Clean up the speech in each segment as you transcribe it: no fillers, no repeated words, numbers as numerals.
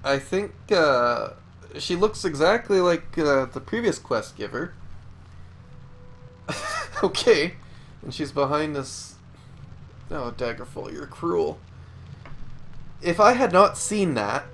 I think she looks exactly like the previous quest giver. Okay. And she's behind this... Oh, Daggerfall, you're cruel. If I had not seen that...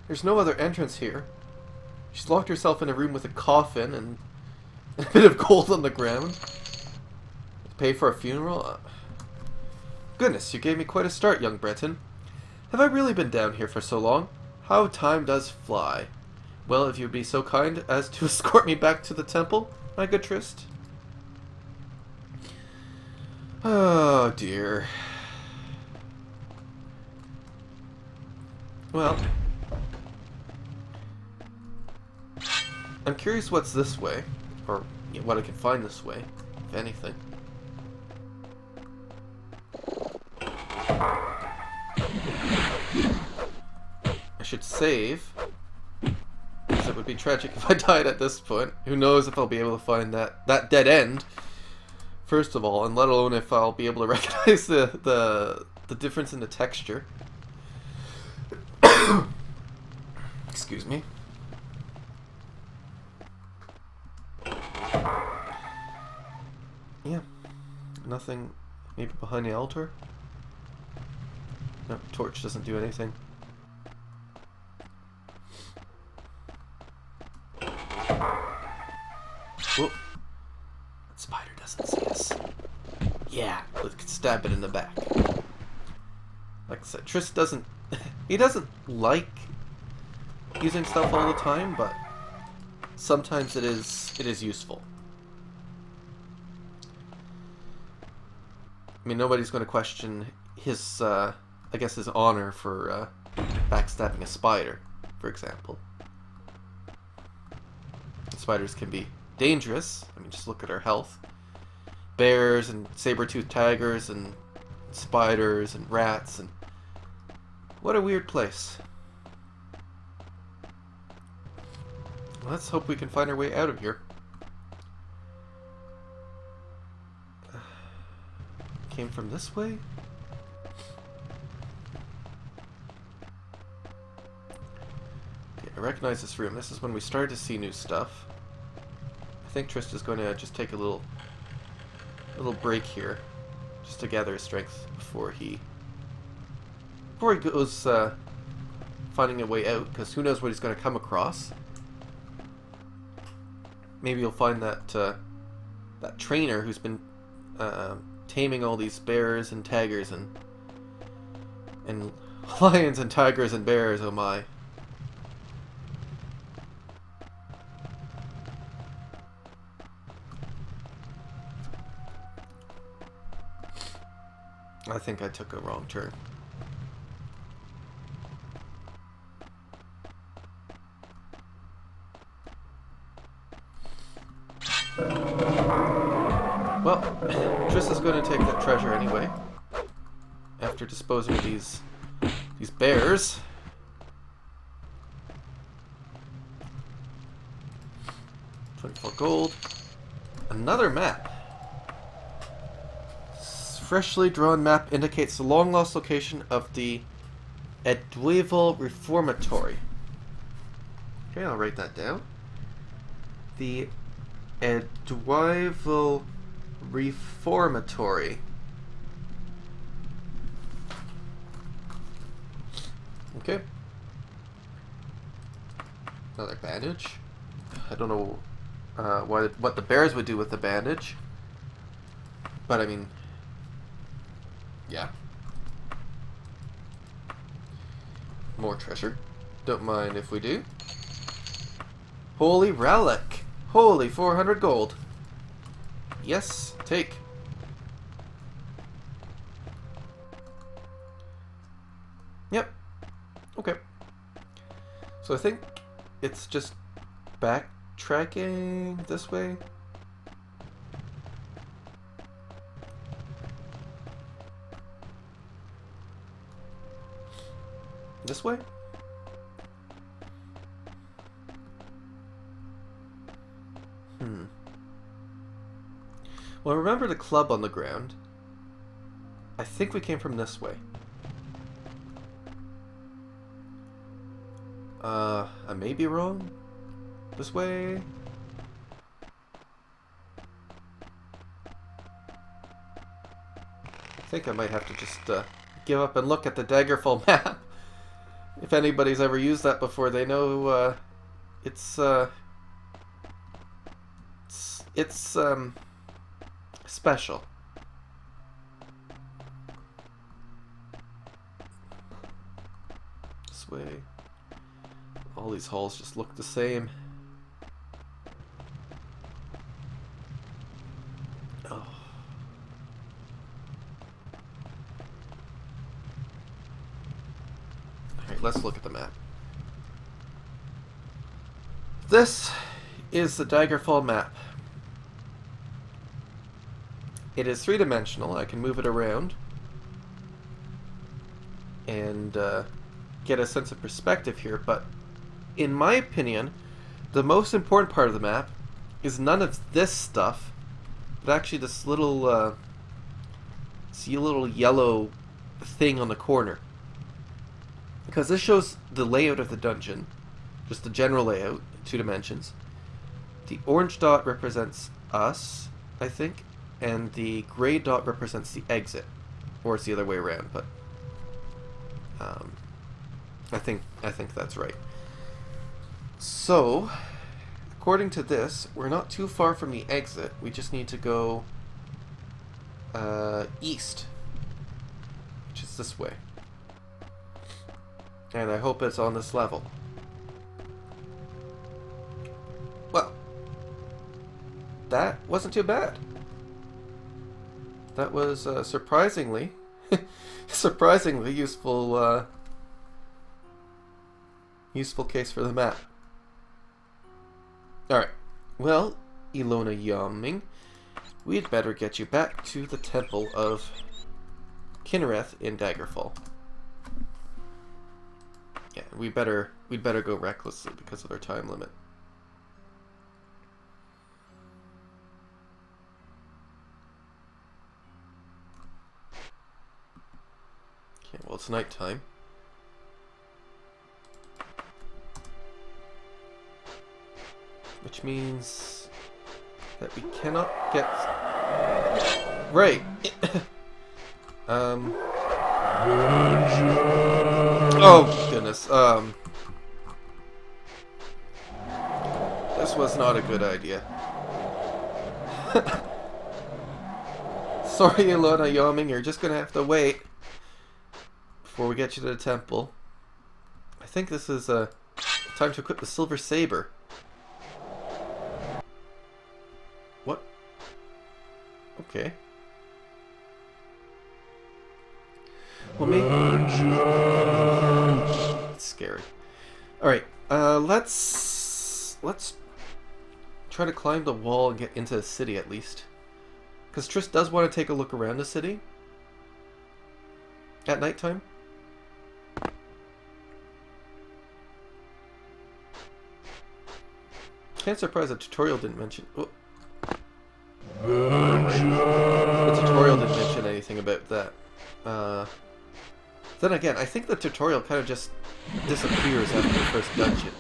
There's no other entrance here. She's locked herself in a room with a coffin and a bit of gold on the ground. Pay for a funeral? Goodness, you gave me quite a start, young Breton. Have I really been down here for so long? How time does fly. Well, if you'd be so kind as to escort me back to the temple, my good Tryst. Oh, dear. Well, I'm curious what's this way, or what I can find this way, if anything. I should save, because it would be tragic if I died at this point. Who knows if I'll be able to find that dead end, first of all, and let alone if I'll be able to recognize the difference in the texture. Excuse me. Yeah, nothing. Maybe behind the altar? No, torch doesn't do anything. Whoop. That spider doesn't see us. Yeah, let's stab it in the back. Like I said, Tryst doesn't... he doesn't like using stuff all the time, but sometimes it is useful. I mean, nobody's going to question his, I guess, his honor for backstabbing a spider, for example. Spiders can be dangerous. I mean, just look at our health. Bears and saber-toothed tigers and spiders and rats and... What a weird place. Let's hope we can find our way out of here. Came from this way? Okay, I recognize this room. This is when we started to see new stuff. I think Tryst is going to just take a little break here, just to gather his strength before he goes finding a way out, because who knows what he's going to come across. Maybe you'll find that that trainer who's been taming all these bears and tigers and lions and tigers and bears. Oh my. I think I took a wrong turn. Well, Tryst is going to take that treasure anyway. After disposing of these bears. $24 gold. Another map. Freshly drawn map indicates the long-lost location of the Edwyval Reformatory. Okay, I'll write that down. The Edwyval Reformatory. Okay. Another bandage. I don't know what the bears would do with the bandage. But I mean... yeah. More treasure. Don't mind if we do. Holy relic. Holy 400 gold. Yes, take. Yep. Okay. So I think it's just backtracking this way. This way? Well, remember the club on the ground. I think we came from this way. I may be wrong. This way? I think I might have to just give up and look at the Daggerfall map. If anybody's ever used that before, they know it's special. This way. All these halls just look the same. Oh. Alright, let's look at the map. This is the Daggerfall map. It is three-dimensional. I can move it around and get a sense of perspective here, but in my opinion, the most important part of the map is none of this stuff, but actually this little yellow thing on the corner. Because this shows the layout of the dungeon, just the general layout, 2 dimensions. The orange dot represents us, I think, and the gray dot represents the exit, or it's the other way around. But I think that's right. So, according to this, we're not too far from the exit. We just need to go east, which is this way. And I hope it's on this level. Well, that wasn't too bad. That was surprisingly useful case for the map. Alright, well, Ilona Yaming, we'd better get you back to the Temple of Kinnereth in Daggerfall. Yeah, we'd better go recklessly because of our time limit. Okay, well, it's nighttime. Which means that we cannot get... Right! Oh, goodness. This was not a good idea. Sorry, Ilona Yaming, you're just gonna have to wait before we get you to the temple. I think this is time to equip the Silver Saber. What? Okay. Well, maybe... It's scary. Alright, let's try to climb the wall and get into the city at least. Because Tryst does want to take a look around the city. At nighttime. Can't surprise the tutorial didn't mention... Oh. The tutorial didn't mention anything about that. Then again, I think the tutorial kind of just disappears after the first dungeon. It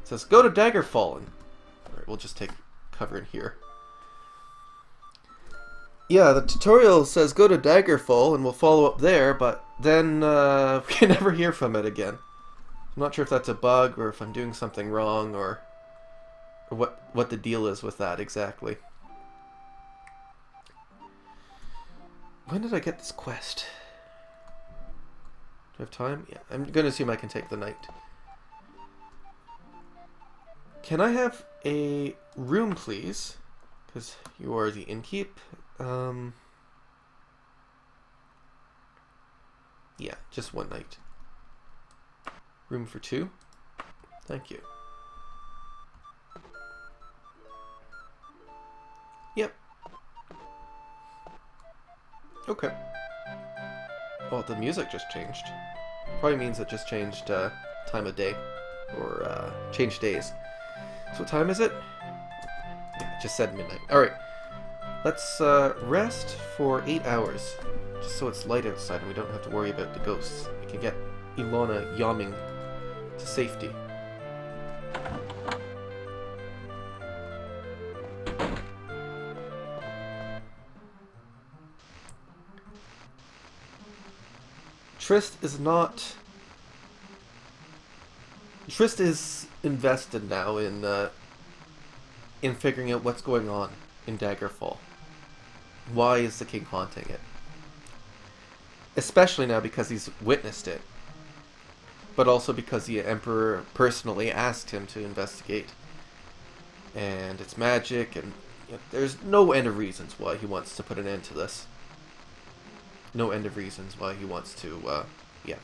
says, go to Daggerfall. Alright, we'll just take cover in here. Yeah, the tutorial says go to Daggerfall and we'll follow up there, but then we can never hear from it again. I'm not sure if that's a bug or if I'm doing something wrong or what the deal is with that exactly. When did I get this quest? Do I have time? Yeah, I'm going to assume I can take the night. Can I have a room, please? Because you are the innkeep. Yeah, just one night. Room for 2? Thank you. Yep. Okay. Oh, the music just changed. Probably means it just changed time of day. Or changed days. So what time is it? Yeah, it just said midnight. Alright. Let's rest for 8 hours. Just so it's light outside and we don't have to worry about the ghosts. We can get Ilona Yaming to safety. Tryst is not... Tryst is invested now in figuring out what's going on in Daggerfall. Why is the king haunting it? Especially now because he's witnessed it. But also because the Emperor personally asked him to investigate. And it's magic, and you know, there's no end of reasons why he wants to put an end to this. No end of reasons why he wants to, yeah.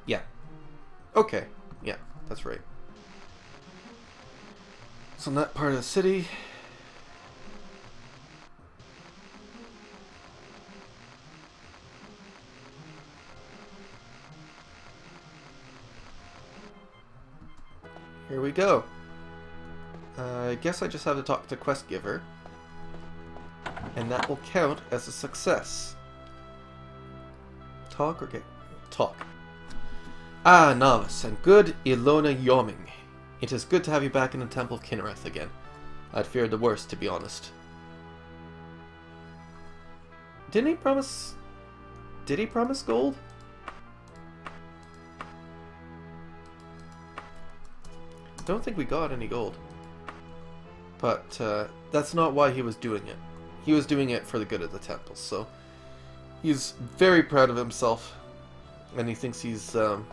Yeah. Okay. Yeah, that's right. So in that part of the city... Here we go. I guess I just have to talk to Quest Giver. And that will count as a success. Talk or get... Talk. Ah, novice, and good Ilona Yoming. It is good to have you back in the Temple of Kinnereth again. I'd feared the worst, to be honest. Didn't he promise... Did he promise gold? Don't think we got any gold. But that's not why he was doing it. He was doing it for the good of the temple, so... He's very proud of himself. And he thinks he's done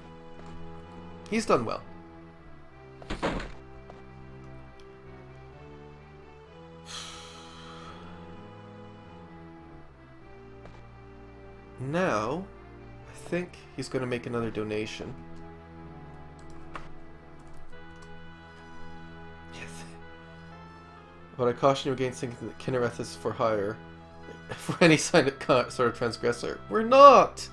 well. Now, I think he's going to make another donation. Yes. But I caution you against thinking that Kinnereth is for hire. For any sort of transgressor. We're not!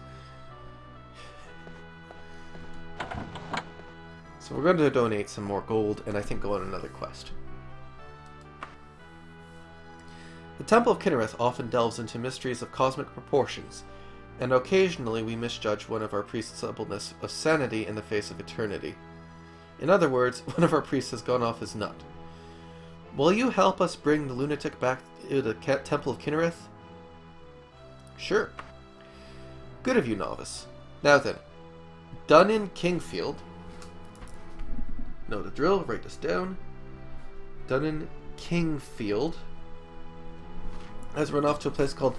So we're going to donate some more gold, and I think go on another quest. The Temple of Kinnereth often delves into mysteries of cosmic proportions, and occasionally we misjudge one of our priests' suppleness of sanity in the face of eternity. In other words, one of our priests has gone off his nut. Will you help us bring the lunatic back to the Temple of Kinnereth? Sure. Good of you, novice. Now then, done in Kingfield. Know the drill, write this down. Done in Kingfield. Has run off to a place called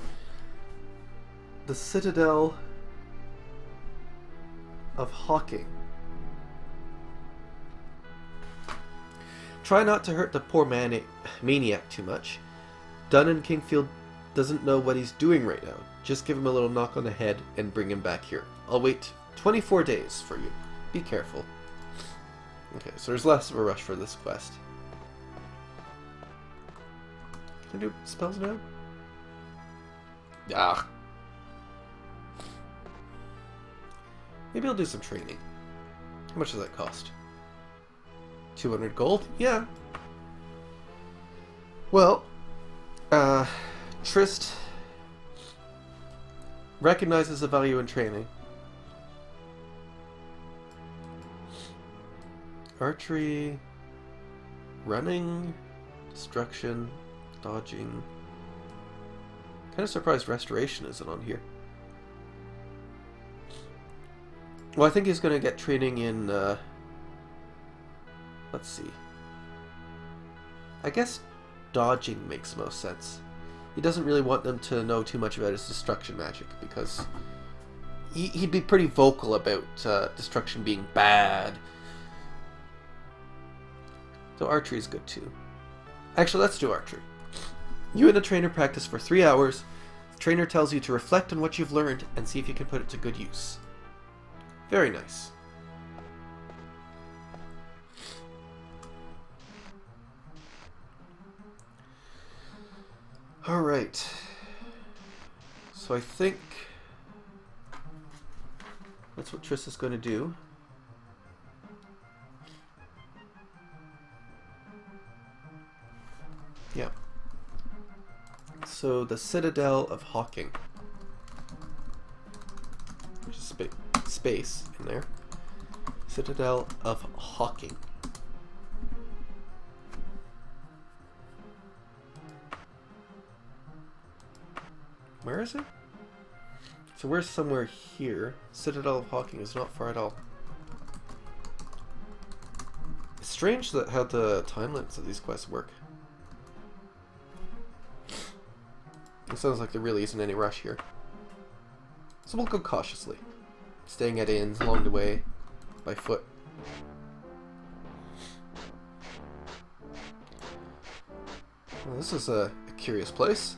the Citadel of Hawking. Try not to hurt the poor maniac too much. Dun in Kingfield doesn't know what he's doing right now. Just give him a little knock on the head and bring him back here. I'll wait 24 days for you. Be careful. Okay, so there's less of a rush for this quest. Can I do spells now? Ah. Maybe I'll do some training. How much does that cost? 200 gold? Yeah. Well, Tryst recognizes the value in training. Archery, running, destruction, dodging. Kind of surprised restoration isn't on here. Well, I think he's going to get training in, let's see. I guess dodging makes most sense. He doesn't really want them to know too much about his destruction magic, because he'd be pretty vocal about destruction being bad. So archery is good too. Actually, let's do archery. You and the trainer practice for 3 hours. The trainer tells you to reflect on what you've learned and see if you can put it to good use. Very nice. Alright. So I think that's what Tryst is going to do. Yeah. So, the Citadel of Hawking. There's a space in there. Citadel of Hawking. Where is it? So we're somewhere here. Citadel of Hawking is not far at all. It's strange that how the time limits of these quests work. It sounds like there really isn't any rush here. So we'll go cautiously, staying at inns along the way, by foot. Well, this is a curious place.